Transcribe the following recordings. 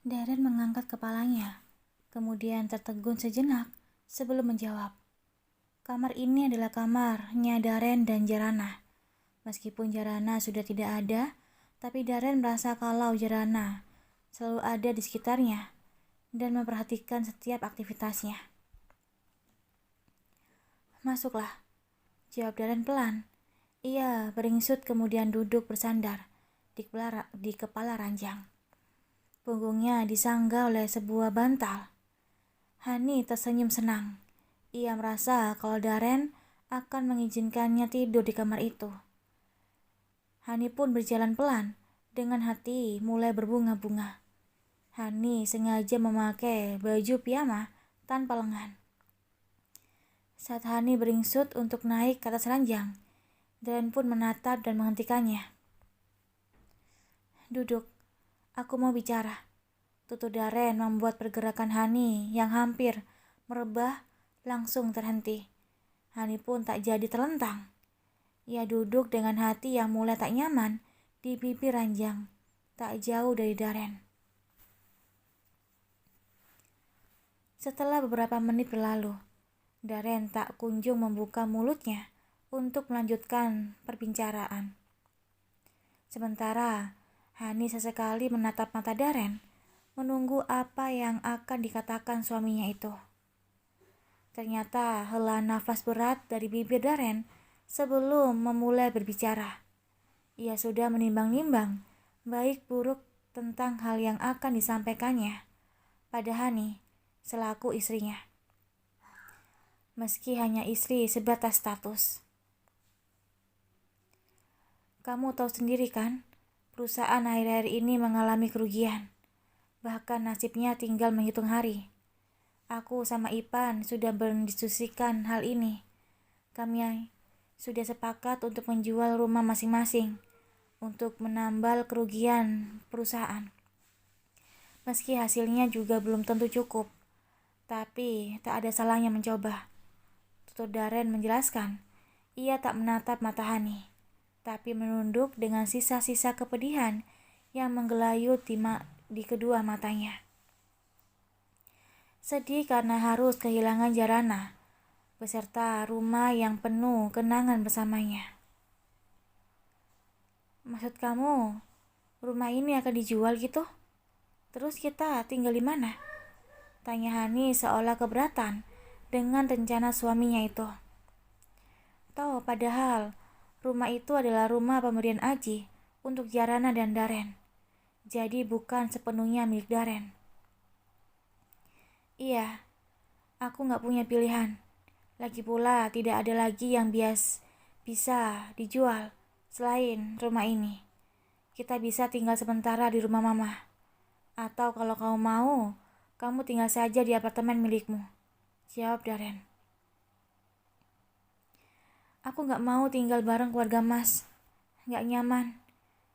Darren mengangkat kepalanya, kemudian tertegun sejenak sebelum menjawab. Kamar ini adalah kamarnya Darren dan Jarana. Meskipun Jarana sudah tidak ada, tapi Darren merasa kalau Jarana selalu ada di sekitarnya dan memperhatikan setiap aktivitasnya. Masuklah, jawab Darren pelan. Ia beringsut kemudian duduk bersandar di kepala ranjang. Punggungnya disangga oleh sebuah bantal. Hani tersenyum senang. Ia merasa kalau Darren akan mengizinkannya tidur di kamar itu. Hani pun berjalan pelan, dengan hati mulai berbunga-bunga. Hani sengaja memakai baju piyama tanpa lengan. Saat Hani beringsut untuk naik ke atas ranjang, Darren pun menatap dan menghentikannya. Duduk, aku mau bicara. Tutur Darren membuat pergerakan Hani yang hampir merebah langsung terhenti. Hani pun tak jadi terlentang. Ia duduk dengan hati yang mulai tak nyaman di bibir ranjang, tak jauh dari Darren. Setelah beberapa menit berlalu, Darren tak kunjung membuka mulutnya untuk melanjutkan perbincangan. Sementara Hani sesekali menatap mata Darren, menunggu apa yang akan dikatakan suaminya itu. Ternyata hela nafas berat dari bibir Darren sebelum memulai berbicara. Ia sudah menimbang-nimbang baik buruk tentang hal yang akan disampaikannya pada Hani selaku istrinya. Meski hanya istri sebatas status. Kamu tahu sendiri kan, perusahaan akhir-akhir ini mengalami kerugian. Bahkan nasibnya tinggal menghitung hari. Aku sama Ipan sudah berdiskusikan hal ini. Kami sudah sepakat untuk menjual rumah masing-masing untuk menambal kerugian perusahaan. Meski hasilnya juga belum tentu cukup, tapi tak ada salahnya mencoba. Tutur Darren menjelaskan. Ia tak menatap mata Hani, tapi menunduk dengan sisa-sisa kepedihan yang menggelayut di kedua matanya. Sedih karena harus kehilangan Jarana, beserta rumah yang penuh kenangan bersamanya. Maksud kamu, rumah ini akan dijual gitu? Terus kita tinggal di mana? Tanya Hani seolah keberatan dengan rencana suaminya itu. Tahu padahal rumah itu adalah rumah pemberian Aji untuk Jarana dan Darren. Jadi bukan sepenuhnya milik Darren. Iya, aku gak punya pilihan. Lagi pula tidak ada lagi yang bisa dijual selain rumah ini. Kita bisa tinggal sementara di rumah mama. Atau kalau kamu mau, kamu tinggal saja di apartemen milikmu, jawab Darren. Aku gak mau tinggal bareng keluarga Mas. Gak nyaman.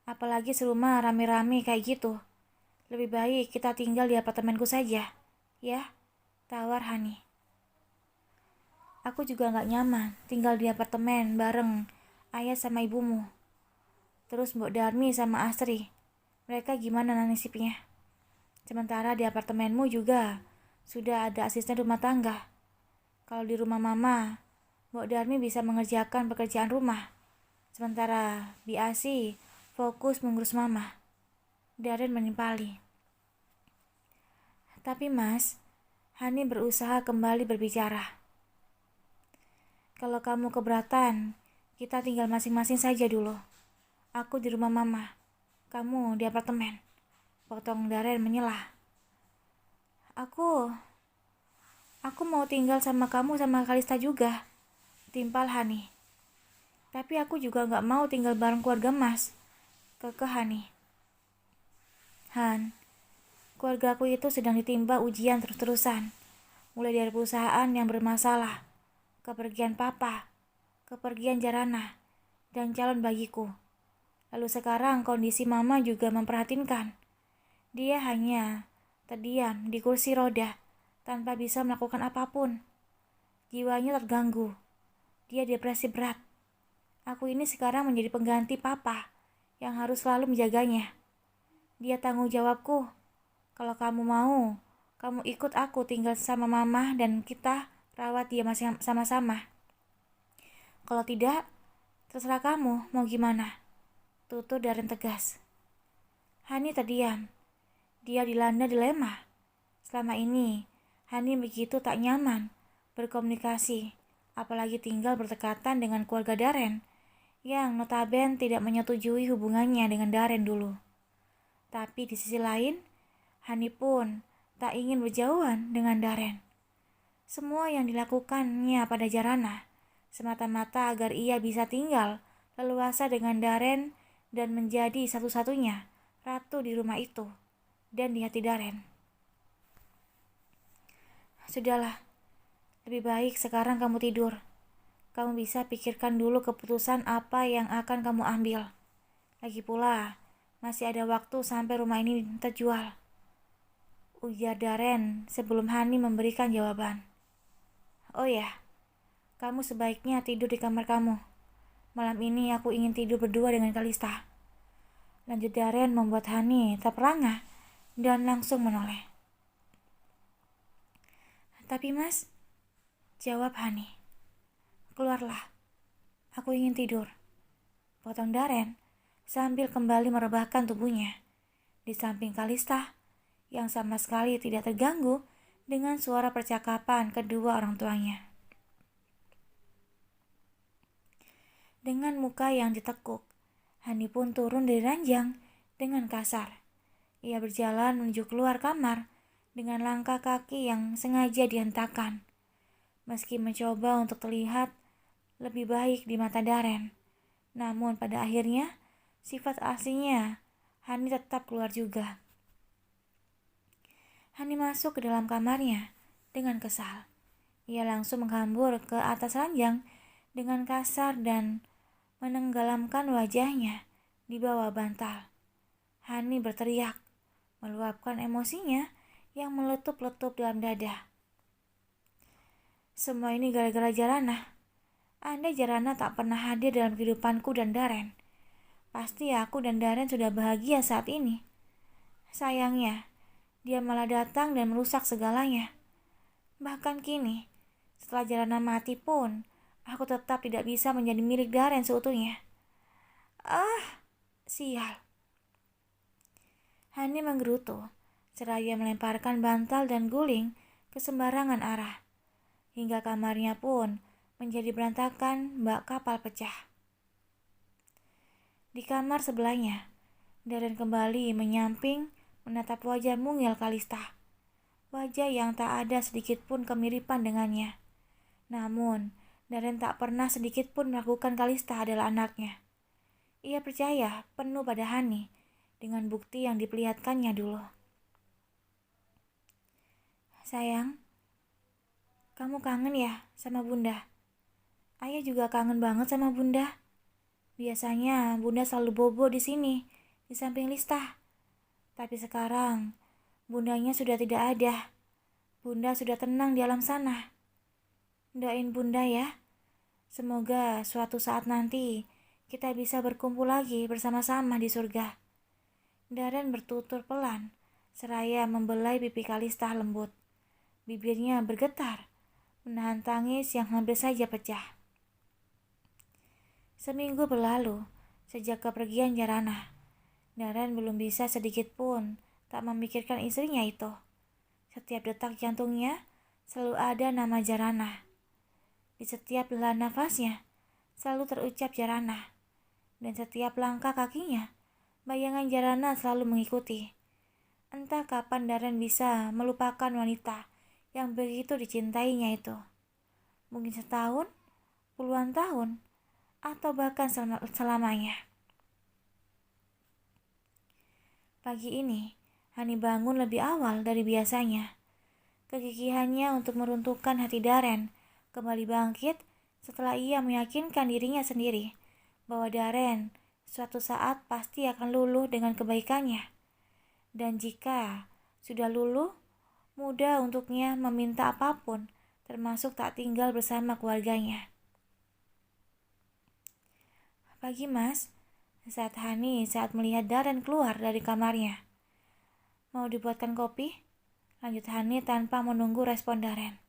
Apalagi serumah rame-rame kayak gitu. Lebih baik kita tinggal di apartemenku saja. Ya, tawar Hani. Aku juga gak nyaman tinggal di apartemen bareng ayah sama ibumu. Terus Mbok Darmi sama Astri. Mereka gimana nasibnya? Sementara di apartemenmu juga sudah ada asisten rumah tangga. Kalau di rumah mama, Mbok Darmi bisa mengerjakan pekerjaan rumah. Sementara Biasi fokus mengurus mama. Darren menimpali. Tapi Mas, Hani berusaha kembali berbicara. Kalau kamu keberatan, kita tinggal masing-masing saja dulu. Aku di rumah mama, kamu di apartemen. Potong Darren menyelah. Aku mau tinggal sama kamu sama Kalista juga, timpal Hani. Tapi aku juga gak mau tinggal bareng keluarga Mas, kekeh Hani. Han, keluarga aku itu sedang ditimpa ujian terus-terusan. Mulai dari perusahaan yang bermasalah, kepergian papa, kepergian Jarana, dan calon bagiku. Lalu sekarang kondisi mama juga memprihatinkan. Dia hanya terdiam di kursi roda tanpa bisa melakukan apapun. Jiwanya terganggu. Dia depresi berat. Aku ini sekarang menjadi pengganti papa yang harus selalu menjaganya. Dia tanggung jawabku Kalau kamu mau, kamu ikut aku tinggal sama mama dan kita rawat dia masing sama-sama. Kalau tidak, terserah kamu mau gimana. Tutur Darren tegas. Hani terdiam. Dia dilanda dilema. Selama ini, Hani begitu tak nyaman berkomunikasi, apalagi tinggal berdekatan dengan keluarga Darren, yang notabene tidak menyetujui hubungannya dengan Darren dulu. Tapi di sisi lain, Hani pun tak ingin berjauhan dengan Darren. Semua yang dilakukannya pada Jarana semata-mata agar ia bisa tinggal leluasa dengan Darren dan menjadi satu-satunya ratu di rumah itu dan di hati Darren. Sudahlah, lebih baik sekarang kamu tidur. Kamu bisa pikirkan dulu keputusan apa yang akan kamu ambil. Lagi pula, masih ada waktu sampai rumah ini terjual, ujar Darren sebelum Hani memberikan jawaban. Oh ya, kamu sebaiknya tidur di kamar kamu. Malam ini aku ingin tidur berdua dengan Kalista. Lanjut Darren membuat Hani terperangah dan langsung menoleh. Tapi mas, jawab Hani. Keluarlah, aku ingin tidur. Potong Darren sambil kembali merebahkan tubuhnya di samping Kalista yang sama sekali tidak terganggu dengan suara percakapan kedua orang tuanya. Dengan muka yang ditekuk, Hani pun turun dari ranjang dengan kasar. Ia berjalan menuju keluar kamar dengan langkah kaki yang sengaja dihentakkan. Meski mencoba untuk terlihat lebih baik di mata Darren, namun pada akhirnya sifat aslinya Hani tetap keluar juga. Hani masuk ke dalam kamarnya dengan kesal. Ia langsung menghambur ke atas ranjang dengan kasar dan menenggelamkan wajahnya di bawah bantal. Hani berteriak, meluapkan emosinya yang meletup-letup dalam dada. Semua ini gara-gara Jarana. Andai Jarana tak pernah hadir dalam kehidupanku dan Darren, pasti aku dan Darren sudah bahagia saat ini. Sayangnya, dia malah datang dan merusak segalanya. Bahkan kini, setelah Jarana mati pun, aku tetap tidak bisa menjadi milik Darren seutuhnya. Sial. Hani menggerutu, seraya melemparkan bantal dan guling ke sembarangan arah. Hingga kamarnya pun menjadi berantakan bak kapal pecah. Di kamar sebelahnya, Darren kembali menyamping menatap wajah mungil Kalista. Wajah yang tak ada sedikit pun kemiripan dengannya. Namun, Darren tak pernah sedikit pun meragukan Kalista adalah anaknya. Ia percaya penuh pada Hani dengan bukti yang diperlihatkannya dulu. Sayang, kamu kangen ya sama Bunda? Ayah juga kangen banget sama Bunda. Biasanya Bunda selalu bobo di sini, di samping Lista. Tapi sekarang, Bundanya sudah tidak ada. Bunda sudah tenang di alam sana. Doain Bunda ya. Semoga suatu saat nanti kita bisa berkumpul lagi bersama-sama di surga. Darren bertutur pelan, seraya membelai pipi Kalista lembut. Bibirnya bergetar, menahan tangis yang hampir saja pecah. Seminggu berlalu sejak kepergian Jarana. Darren belum bisa sedikit pun tak memikirkan istrinya itu. Setiap detak jantungnya selalu ada nama Jarana. Di setiap hela nafasnya selalu terucap Jarana. Dan setiap langkah kakinya, bayangan Jarana selalu mengikuti. Entah kapan Darren bisa melupakan wanita yang begitu dicintainya itu. Mungkin setahun, puluhan tahun, atau bahkan selamanya. Pagi ini, Hani bangun lebih awal dari biasanya. Kegigihannya untuk meruntuhkan hati Darren kembali bangkit setelah ia meyakinkan dirinya sendiri bahwa Darren suatu saat pasti akan luluh dengan kebaikannya. Dan jika sudah luluh, mudah untuknya meminta apapun, termasuk tak tinggal bersama keluarganya. Pagi mas, saat Hani melihat Darren keluar dari kamarnya. Mau dibuatkan kopi? Lanjut Hani tanpa menunggu respon Daren.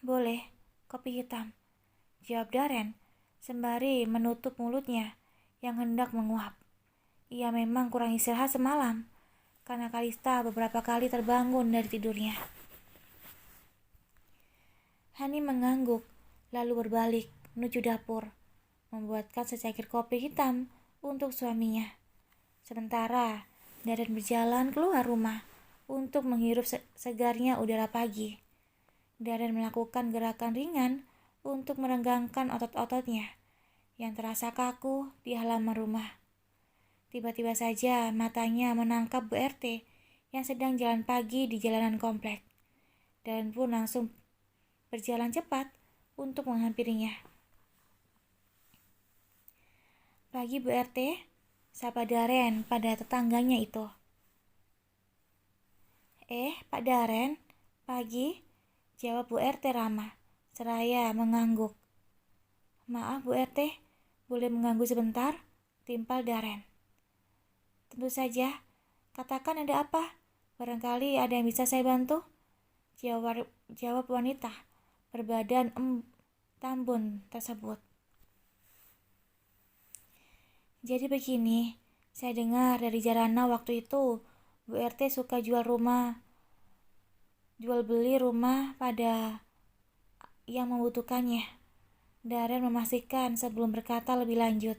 Boleh, kopi hitam, jawab Daren sembari menutup mulutnya yang hendak menguap. Ia memang kurang istirahat semalam, karena Kalista beberapa kali terbangun dari tidurnya. Hani mengangguk, lalu berbalik menuju dapur, membuatkan secangkir kopi hitam untuk suaminya. Sementara Daren berjalan keluar rumah untuk menghirup segarnya udara pagi. Daren melakukan gerakan ringan untuk merenggangkan otot-ototnya yang terasa kaku di halaman rumah. Tiba-tiba saja matanya menangkap Bu RT yang sedang jalan pagi di jalanan komplek. Daren pun langsung berjalan cepat untuk menghampirinya. Pagi Bu RT, sapa Daren pada tetangganya itu. Pak Daren, pagi, jawab Bu RT ramah, seraya mengangguk. Maaf Bu RT, boleh mengganggu sebentar? Timpal Daren. Tentu saja, katakan ada apa? Barangkali ada yang bisa saya bantu? Jawab wanita berbadan tambun tersebut. Jadi begini, saya dengar dari Jarana waktu itu Bu RT suka jual beli rumah pada yang membutuhkannya. Daren memastikan sebelum berkata lebih lanjut.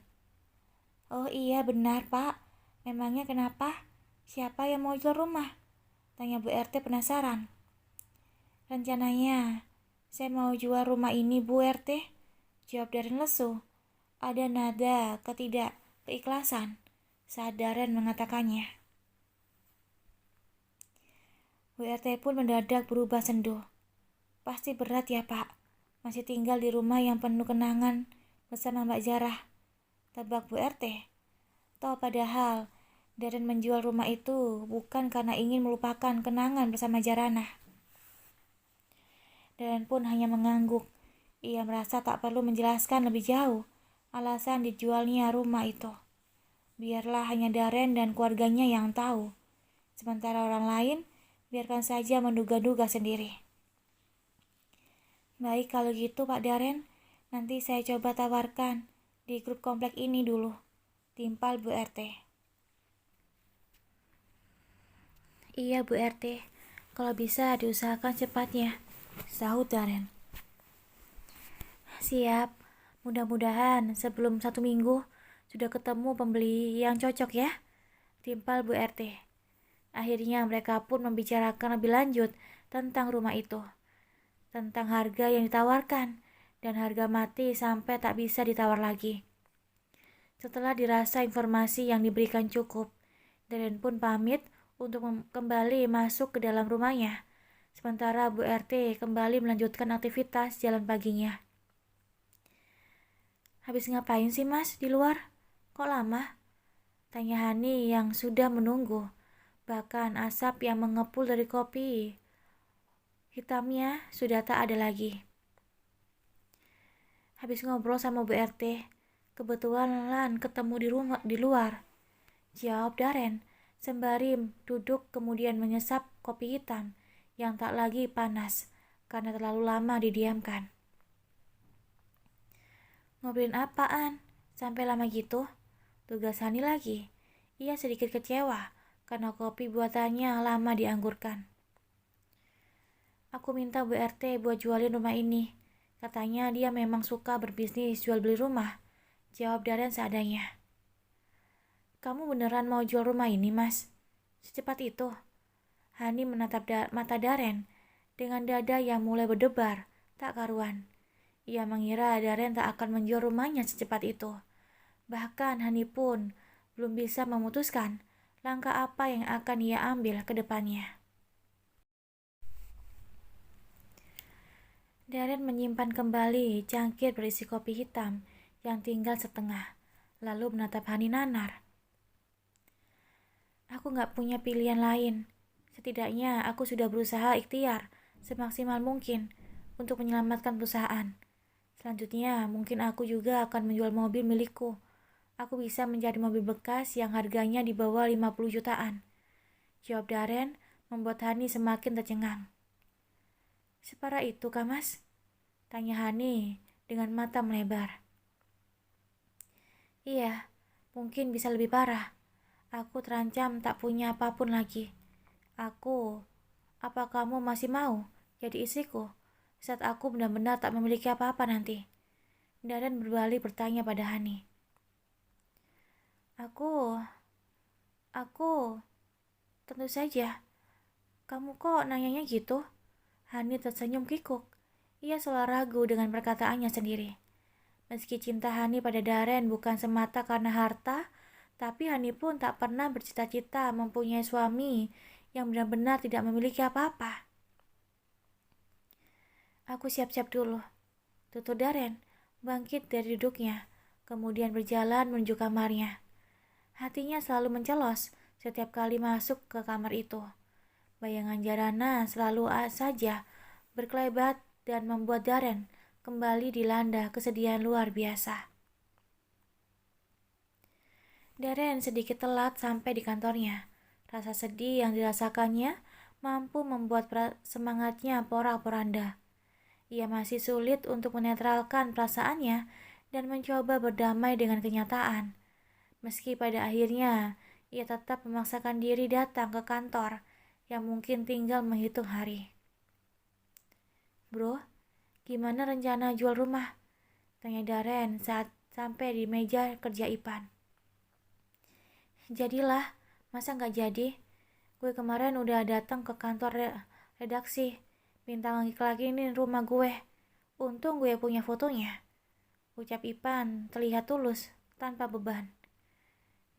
Oh iya benar Pak, memangnya kenapa? Siapa yang mau jual rumah? Tanya Bu RT penasaran. Rencananya, saya mau jual rumah ini Bu RT, jawab Daren lesu. Ada nada ketidakikhlasan saat Daren mengatakannya. Bu RT pun mendadak berubah sendu. Pasti berat ya Pak, masih tinggal di rumah yang penuh kenangan bersama Mbak Jarah, tebak Bu RT. Toh padahal Daren menjual rumah itu bukan karena ingin melupakan kenangan bersama Jarana. Daren pun hanya mengangguk. Ia merasa tak perlu menjelaskan lebih jauh alasan dijualnya rumah itu. Biarlah hanya Daren dan keluarganya yang tahu. Sementara orang lain biarkan saja menduga-duga sendiri. Baik kalau gitu Pak Daren, nanti saya coba tawarkan di grup komplek ini dulu, timpal Bu RT. Iya Bu RT, kalau bisa diusahakan cepatnya, sahut Daren. Siap, mudah-mudahan sebelum 1 minggu sudah ketemu pembeli yang cocok ya, timpal Bu RT. Akhirnya mereka pun membicarakan lebih lanjut tentang rumah itu, tentang harga yang ditawarkan, dan harga mati sampai tak bisa ditawar lagi. Setelah dirasa informasi yang diberikan cukup, Daren pun pamit untuk kembali masuk ke dalam rumahnya, sementara Bu RT kembali melanjutkan aktivitas jalan paginya. Habis ngapain sih Mas di luar? Kok lama? Tanya Hani yang sudah menunggu. Bahkan asap yang mengepul dari kopi hitamnya sudah tak ada lagi. Habis ngobrol sama Bu RT, kebetulan ketemu di luar. Jawab Daren sembari duduk kemudian menyesap kopi hitam yang tak lagi panas karena terlalu lama didiamkan. Ngobrolin apaan? Sampai lama gitu? Tugas Hani lagi. Ia sedikit kecewa karena kopi buatannya lama dianggurkan. Aku minta Bu RT buat jualin rumah ini. Katanya dia memang suka berbisnis jual beli rumah. Jawab Daren seadanya. Kamu beneran mau jual rumah ini, Mas? Secepat itu? Hani menatap mata Daren dengan dada yang mulai berdebar, tak karuan. Ia mengira Daren tak akan menjual rumahnya secepat itu. Bahkan Hani pun belum bisa memutuskan langkah apa yang akan ia ambil ke depannya. Daren menyimpan kembali cangkir berisi kopi hitam yang tinggal setengah, lalu menatap Hani nanar. Aku gak punya pilihan lain. Setidaknya aku sudah berusaha ikhtiar semaksimal mungkin untuk menyelamatkan perusahaan. Selanjutnya mungkin aku juga akan menjual mobil milikku. Aku bisa mencari mobil bekas yang harganya di bawah 50 jutaan. Jawab Daren membuat Hani semakin tercengang. Separah itu kah mas? Tanya Hani dengan mata melebar. Iya, mungkin bisa lebih parah. Aku terancam tak punya apapun lagi. Apa kamu masih mau jadi istriku saat aku benar-benar tak memiliki apa-apa nanti? Daren berbalik bertanya pada Hani. Aku, aku, tentu saja. Kamu kok nanyanya gitu? Hani tersenyum kikuk. Ia selalu ragu dengan perkataannya sendiri. Meski cinta Hani pada Daren bukan semata karena harta, tapi Hani pun tak pernah bercita-cita mempunyai suami yang benar-benar tidak memiliki apa-apa. Aku siap-siap dulu. Tutur Daren bangkit dari duduknya, kemudian berjalan menuju kamarnya. Hatinya selalu mencelos setiap kali masuk ke kamar itu. Bayangan Jarana selalu saja berkelebat dan membuat Daren kembali dilanda kesedihan luar biasa. Daren sedikit telat sampai di kantornya. Rasa sedih yang dirasakannya mampu membuat semangatnya porak-poranda. Ia masih sulit untuk menetralkan perasaannya dan mencoba berdamai dengan kenyataan. Meski pada akhirnya ia tetap memaksakan diri datang ke kantor yang mungkin tinggal menghitung hari. Bro, gimana rencana jual rumah? Tanya Daren saat sampai di meja kerja Ipan. Jadilah, masa nggak jadi? Gue kemarin udah datang ke kantor redaksi, minta ngiklaninin rumah gue. Untung gue punya fotonya. Ucap Ipan terlihat tulus, tanpa beban.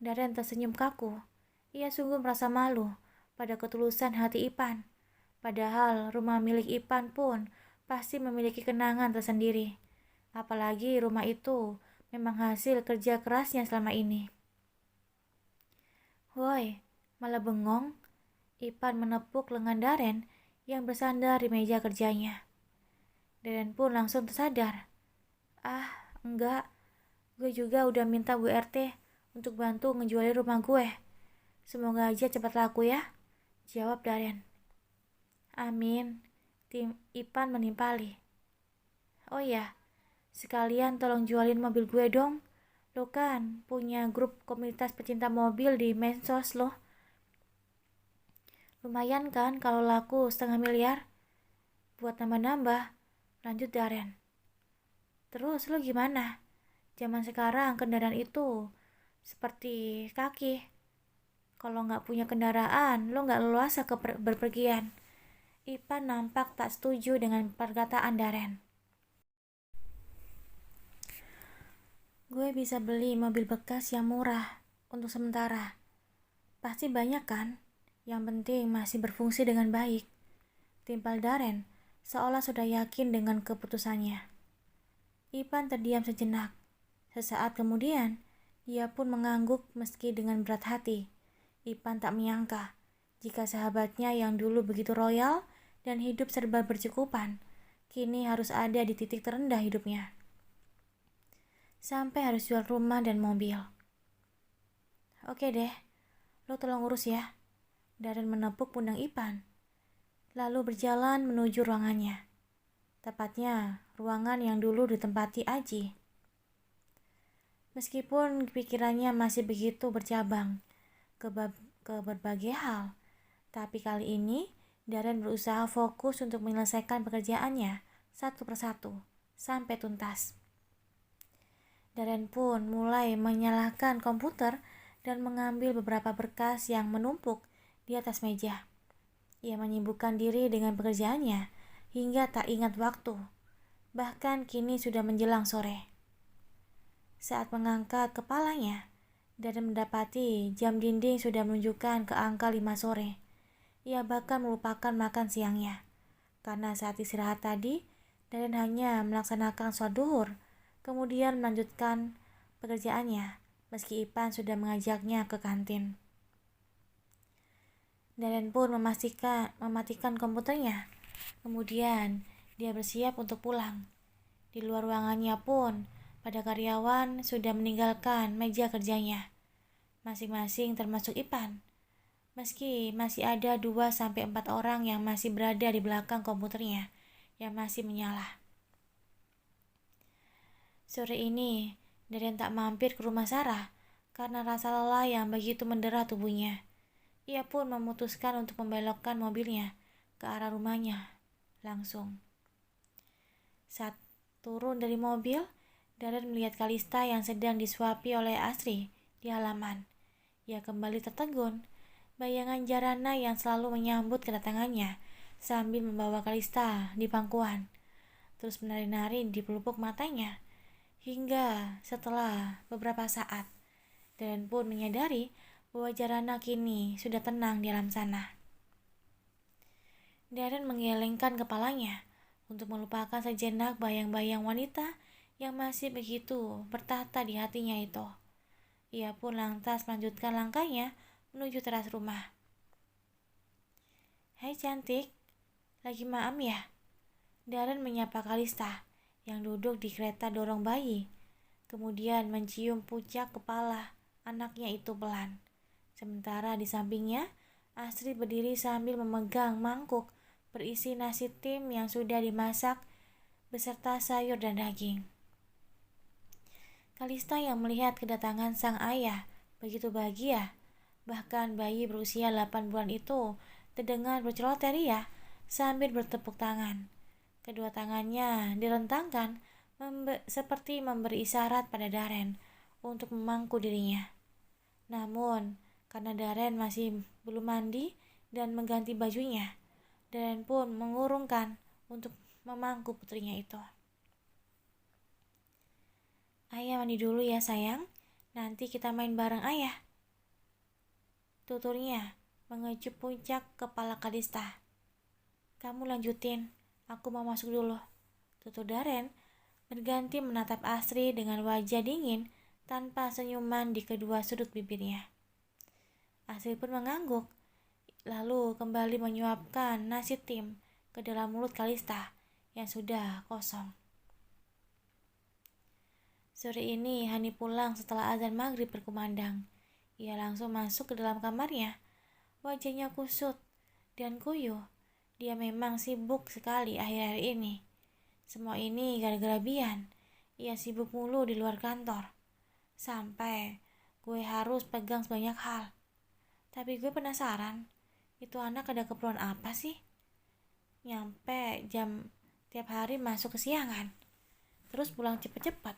Daren tersenyum kaku. Ia sungguh merasa malu pada ketulusan hati Ipan. Padahal rumah milik Ipan pun pasti memiliki kenangan tersendiri. Apalagi rumah itu memang hasil kerja kerasnya selama ini. Woi, malah bengong. Ipan menepuk lengan Daren yang bersandar di meja kerjanya. Daren pun langsung tersadar. Ah, enggak. Gue juga udah minta Bu RT untuk bantu ngejualin rumah gue. Semoga aja cepat laku ya, jawab Daren. Amin, tim Ipan menimpali. Oh ya, sekalian tolong jualin mobil gue dong. Lo kan punya grup komunitas pecinta mobil di medsos lo. Lumayan kan kalau laku 500.000. Buat nambah-nambah, lanjut Daren. Terus lo gimana? Zaman sekarang kendaraan itu seperti kaki. Kalau nggak punya kendaraan, lo nggak leluasa berpergian. Ipan nampak tak setuju dengan perkataan Daren. Gue bisa beli mobil bekas yang murah untuk sementara. Pasti banyak kan? Yang penting masih berfungsi dengan baik. Timpal Daren seolah sudah yakin dengan keputusannya. Ipan terdiam sejenak. Sesaat kemudian, dia pun mengangguk meski dengan berat hati. Ipan tak menyangka jika sahabatnya yang dulu begitu royal dan hidup serba bercukupan, kini harus ada di titik terendah hidupnya. Sampai harus jual rumah dan mobil. Oke deh, lo tolong urus ya. Daren menepuk pundak Ipan, lalu berjalan menuju ruangannya. Tepatnya, ruangan yang dulu ditempati Aji. Meskipun pikirannya masih begitu bercabang ke berbagai hal, tapi kali ini Daren berusaha fokus untuk menyelesaikan pekerjaannya satu persatu sampai tuntas. Daren pun mulai menyalakan komputer dan mengambil beberapa berkas yang menumpuk di atas meja. Ia menyibukkan diri dengan pekerjaannya hingga tak ingat waktu. Bahkan kini sudah menjelang sore. Saat mengangkat kepalanya, Daren mendapati jam dinding sudah menunjukkan ke angka 5 sore. Ia bahkan melupakan makan siangnya. Karena saat istirahat tadi, Daren hanya melaksanakan sholat duhur, kemudian melanjutkan pekerjaannya, meski Ipan sudah mengajaknya ke kantin. Daren pun mematikan komputernya. Kemudian, dia bersiap untuk pulang. Di luar ruangannya pun, pada karyawan sudah meninggalkan meja kerjanya. Masing-masing termasuk Ipan. Meski masih ada 2-4 orang yang masih berada di belakang komputernya yang masih menyala. Sore ini, Darren tak mampir ke rumah Sarah karena rasa lelah yang begitu mendera tubuhnya. Ia pun memutuskan untuk membelokkan mobilnya ke arah rumahnya langsung. Saat turun dari mobil, Darren melihat Kalista yang sedang disuapi oleh Asri di halaman. Ia kembali tertegun. Bayangan Jarana yang selalu menyambut kedatangannya sambil membawa Kalista di pangkuan, terus menari-nari di pelupuk matanya. Hingga setelah beberapa saat, Darren pun menyadari bahwa Jarana kini sudah tenang di alam sana. Darren menggelengkan kepalanya untuk melupakan sejenak bayang-bayang wanita yang masih begitu bertahta di hatinya itu. Ia pun lantas melanjutkan langkahnya menuju teras rumah. "Hai cantik, lagi maam ya?" Darren menyapa Kalista yang duduk di kereta dorong bayi, kemudian mencium puncak kepala anaknya itu pelan. Sementara di sampingnya, Astrid berdiri sambil memegang mangkuk berisi nasi tim yang sudah dimasak beserta sayur dan daging. Kalista yang melihat kedatangan sang ayah begitu bahagia. Bahkan bayi berusia 8 bulan itu terdengar berceloteh ria sambil bertepuk tangan. Kedua tangannya direntangkan seperti memberi isyarat pada Darren untuk memangku dirinya. Namun, karena Darren masih belum mandi dan mengganti bajunya, Darren pun mengurungkan untuk memangku putrinya itu. "Ayah mandi dulu ya sayang, nanti kita main bareng ayah," tuturnya mengecup puncak kepala Kalista. "Kamu lanjutin, aku mau masuk dulu," tutur Darren berganti menatap Asri dengan wajah dingin tanpa senyuman di kedua sudut bibirnya. Asri pun mengangguk, lalu kembali menyuapkan nasi tim ke dalam mulut Kalista yang sudah kosong. Sore ini Hani pulang setelah azan maghrib berkumandang. Ia langsung masuk ke dalam kamarnya. Wajahnya kusut dan kuyuh. Dia memang sibuk sekali akhir-akhir ini. Semua ini gara-gara Bian. Ia sibuk mulu di luar kantor. Sampai gue harus pegang sebanyak hal. Tapi gue penasaran, itu anak ada keperluan apa sih? Nyampe jam tiap hari masuk kesiangan. Terus pulang cepet-cepet.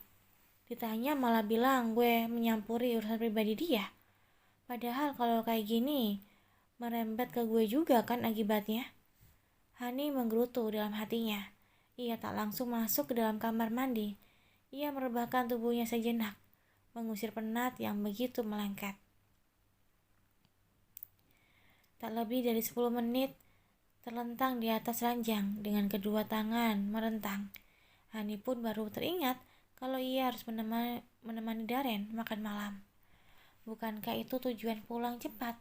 Ditanya malah bilang gue menyampuri urusan pribadi dia. Padahal kalau kayak gini, merembet ke gue juga kan akibatnya. Hani menggerutu dalam hatinya. Ia tak langsung masuk ke dalam kamar mandi. Ia merebahkan tubuhnya sejenak, mengusir penat yang begitu melengket. Tak lebih dari 10 menit, terlentang di atas ranjang dengan kedua tangan merentang. Hani pun baru teringat kalau ia harus menemani Darren makan malam. Bukankah itu tujuan pulang cepat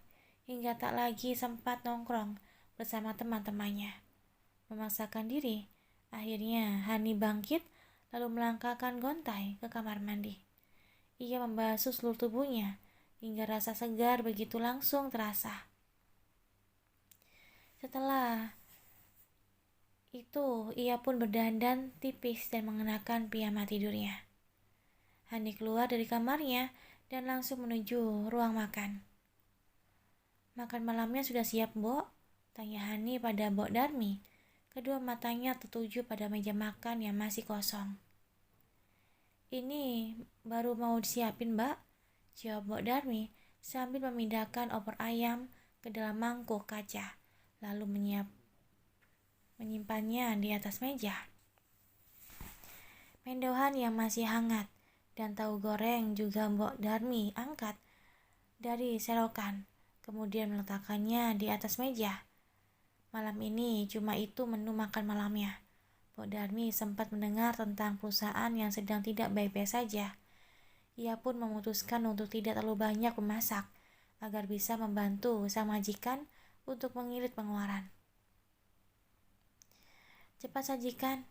hingga tak lagi sempat nongkrong bersama teman-temannya? Memaksakan diri, akhirnya Hani bangkit lalu melangkahkan gontai ke kamar mandi. Ia membasuh seluruh tubuhnya hingga rasa segar begitu langsung terasa. Setelah itu, ia pun berdandan tipis dan mengenakan piyama tidurnya. Hani keluar dari kamarnya dan langsung menuju ruang makan. "Makan malamnya sudah siap, Mbok?" tanya Hani pada Mbok Darmi. Kedua matanya tertuju pada meja makan yang masih kosong. "Ini baru mau disiapin, Mbak," jawab Mbok Darmi sambil memindahkan opor ayam ke dalam mangkuk kaca, lalu menyimpannya di atas meja. Mendoan yang masih hangat dan tahu goreng juga Mbok Darmi angkat dari serokan, kemudian meletakkannya di atas meja. Malam ini cuma itu menu makan malamnya. Mbok Darmi sempat mendengar tentang perusahaan yang sedang tidak baik-baik saja. Ia pun memutuskan untuk tidak terlalu banyak memasak, agar bisa membantu sang majikan untuk mengirit pengeluaran. "Cepat sajikan,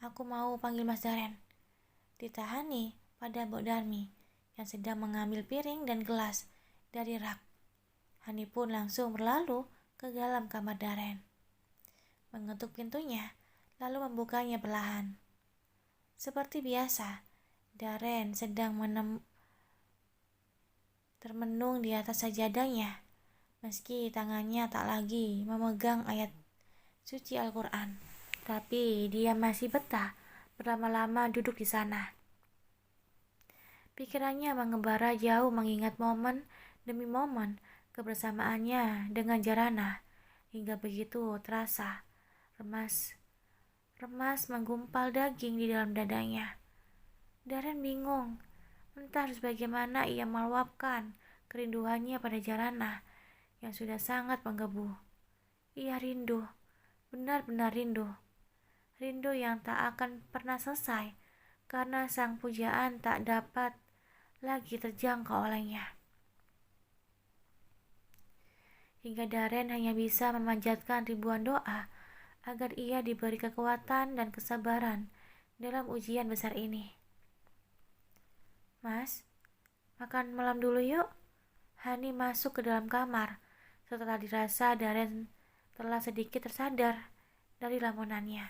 aku mau panggil Mas Darren," ditahani pada Mbok Darmi yang sedang mengambil piring dan gelas dari rak. Hani pun langsung berlalu ke dalam kamar Darren, mengetuk pintunya, lalu membukanya perlahan. Seperti biasa, Darren sedang termenung di atas sajadahnya, meski tangannya tak lagi memegang ayat suci Al-Quran. Tapi dia masih betah berlama-lama duduk di sana. Pikirannya mengembara jauh mengingat momen demi momen kebersamaannya dengan Jarana, hingga begitu terasa remas menggumpal daging di dalam dadanya. Darren bingung, entah harus bagaimana ia meluapkan kerinduannya pada Jarana yang sudah sangat menggebu. Ia rindu, benar-benar rindu. Rindu yang tak akan pernah selesai karena sang pujaan tak dapat lagi terjangkau olehnya. Hingga Darren hanya bisa memanjatkan ribuan doa agar ia diberi kekuatan dan kesabaran dalam ujian besar ini. Mas, makan malam dulu yuk. Hani masuk ke dalam kamar setelah dirasa Darren telah sedikit tersadar dari lamunannya.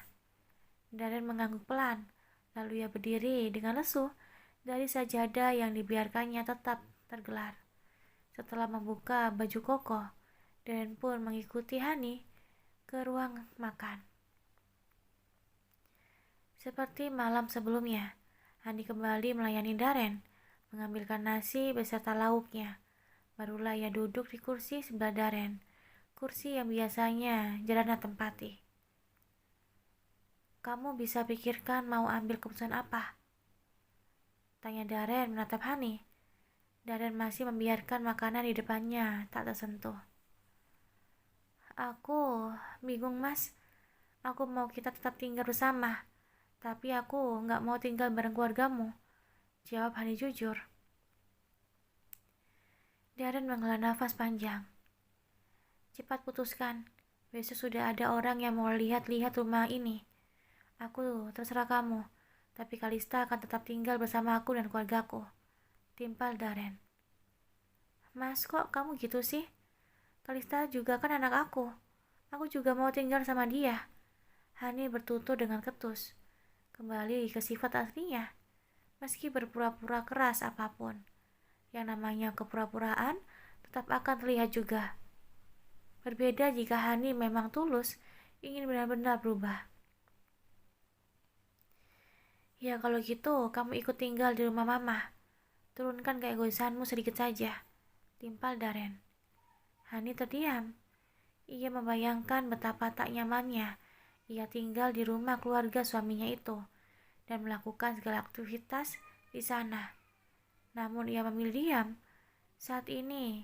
Darren mengangguk pelan, lalu ia berdiri dengan lesu dari sajadah yang dibiarkannya tetap tergelar. Setelah membuka baju koko, Darren pun mengikuti Hani ke ruang makan. Seperti malam sebelumnya, Hani kembali melayani Darren, mengambilkan nasi beserta lauknya. Barulah ia duduk di kursi sebelah Darren, kursi yang biasanya Jarana tempati. Kamu bisa pikirkan mau ambil keputusan apa? Tanya Darren menatap Hani. Darren masih membiarkan makanan di depannya tak tersentuh. Aku bingung mas, aku mau kita tetap tinggal bersama, tapi aku gak mau tinggal bareng keluargamu, jawab Hani jujur. Darren menghela nafas panjang. Cepat putuskan, besok sudah ada orang yang mau lihat-lihat rumah ini. Aku terserah kamu, tapi Kalista akan tetap tinggal bersama aku dan keluargaku, timpal Darren. Mas, kok kamu gitu sih? Kalista juga kan anak aku juga mau tinggal sama dia. Hani bertutur dengan ketus, kembali ke sifat aslinya, meski berpura-pura keras apapun. Yang namanya kepura-puraan tetap akan terlihat juga. Berbeda jika Hani memang tulus ingin benar-benar berubah. Ya kalau gitu, kamu ikut tinggal di rumah mama. Turunkan keegoisanmu sedikit saja, timpal Darren. Hani terdiam. Ia membayangkan betapa tak nyamannya ia tinggal di rumah keluarga suaminya itu dan melakukan segala aktivitas di sana. Namun ia memilih diam. Saat ini,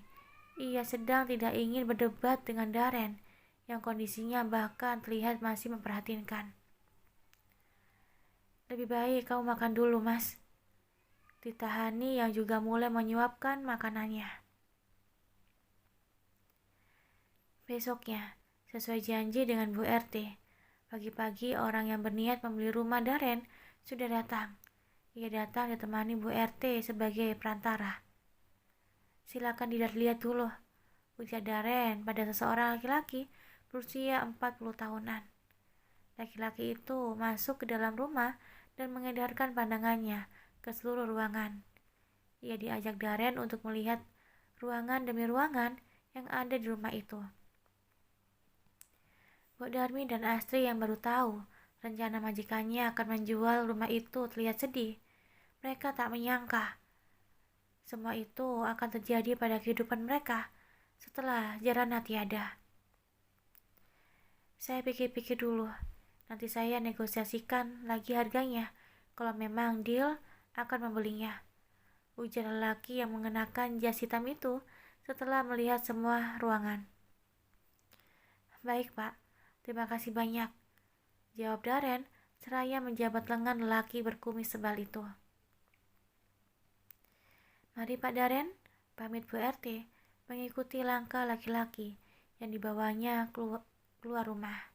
ia sedang tidak ingin berdebat dengan Darren yang kondisinya bahkan terlihat masih memprihatinkan. Lebih baik kamu makan dulu, mas. Ditahani yang juga mulai menyuapkan makanannya. Besoknya, sesuai janji dengan Bu RT, pagi-pagi orang yang berniat membeli rumah Darren sudah datang. Ia datang ditemani Bu RT sebagai perantara. Silakan dilihat-lihat dulu, ujar Darren pada seseorang laki-laki berusia 40 tahunan. Laki-laki itu masuk ke dalam rumah dan mengedarkan pandangannya ke seluruh ruangan. Ia diajak Darren untuk melihat ruangan demi ruangan yang ada di rumah itu. Bu Darmi dan Astri yang baru tahu rencana majikannya akan menjual rumah itu terlihat sedih. Mereka tak menyangka semua itu akan terjadi pada kehidupan mereka setelah Jarana tiada. Saya pikir-pikir dulu, nanti saya negosiasikan lagi harganya kalau memang deal akan membelinya, ujar lelaki yang mengenakan jas hitam itu setelah melihat semua ruangan. Baik pak, terima kasih banyak, jawab Darren seraya menjabat lengan lelaki berkumis sebal itu. Mari Pak Darren, pamit Bu RT, mengikuti langkah laki-laki yang dibawanya keluar rumah.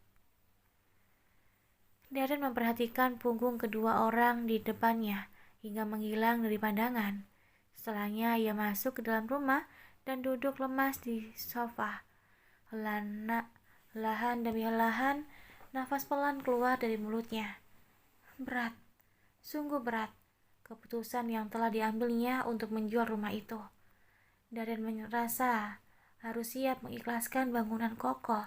Darren memperhatikan punggung kedua orang di depannya hingga menghilang dari pandangan. Setelahnya ia masuk ke dalam rumah dan duduk lemas di sofa. Helahan demi helahan, nafas pelan keluar dari mulutnya. Berat, sungguh berat, keputusan yang telah diambilnya untuk menjual rumah itu. Darren merasa harus siap mengikhlaskan bangunan kokoh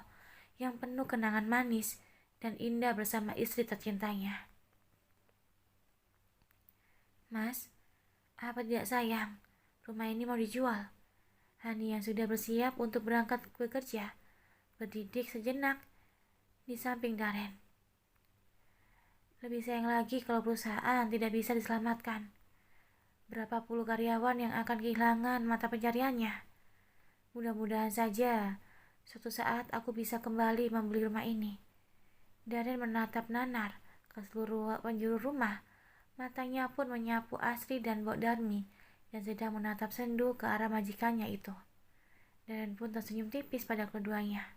yang penuh kenangan manis dan indah bersama istri tercintanya. Mas, apa tidak sayang? Rumah ini mau dijual. Hani yang sudah bersiap untuk berangkat bekerja, berdidik sejenak di samping Darren. Lebih sayang lagi kalau perusahaan tidak bisa diselamatkan. Berapa puluh karyawan yang akan kehilangan mata pencariannya. Mudah-mudahan saja suatu saat aku bisa kembali membeli rumah ini. Darren menatap nanar ke seluruh penjuru rumah. Matanya pun menyapu Asri dan Mbok Darmi yang sedang menatap sendu ke arah majikannya itu. Darren pun tersenyum tipis pada keduanya.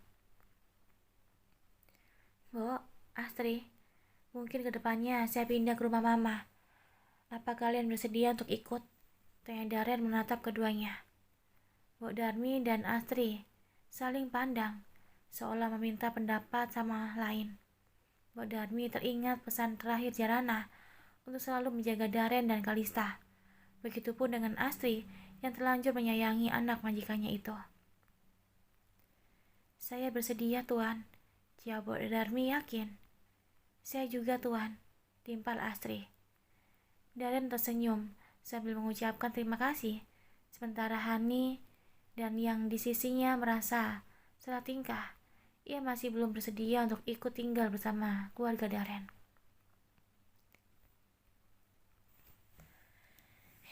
Mbok, Astri, mungkin kedepannya saya pindah ke rumah mama. Apa kalian bersedia untuk ikut? Tanya Darren menatap keduanya. Mbok Darmi dan Astri saling pandang, seolah meminta pendapat sama lain. Mbok Darmi teringat pesan terakhir Jarana untuk selalu menjaga Darren dan Kalista. Begitupun dengan Astri yang terlanjur menyayangi anak majikannya itu. Saya bersedia, Tuan. Jawab Mbok Darmi yakin. Saya juga, Tuan, timpal Astri. Darren tersenyum sambil mengucapkan terima kasih, sementara Hani dan yang di sisinya merasa salah tingkah. Ia masih belum bersedia untuk ikut tinggal bersama keluarga Darren.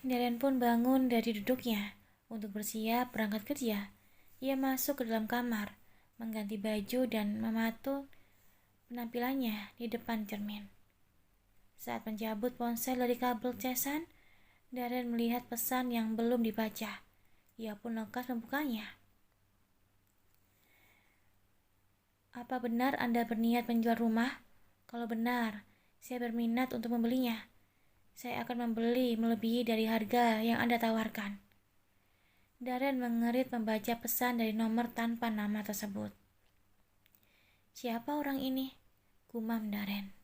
Darren pun bangun dari duduknya untuk bersiap berangkat kerja. Ia masuk ke dalam kamar, mengganti baju dan mematung penampilannya di depan cermin. Saat mencabut ponsel dari kabel casan, Darren melihat pesan yang belum dibaca. Ia pun lekas membukanya. Apa benar Anda berniat menjual rumah? Kalau benar, saya berminat untuk membelinya. Saya akan membeli melebihi dari harga yang Anda tawarkan. Darren mengerit membaca pesan dari nomor tanpa nama tersebut. Siapa orang ini? Gumam Darren.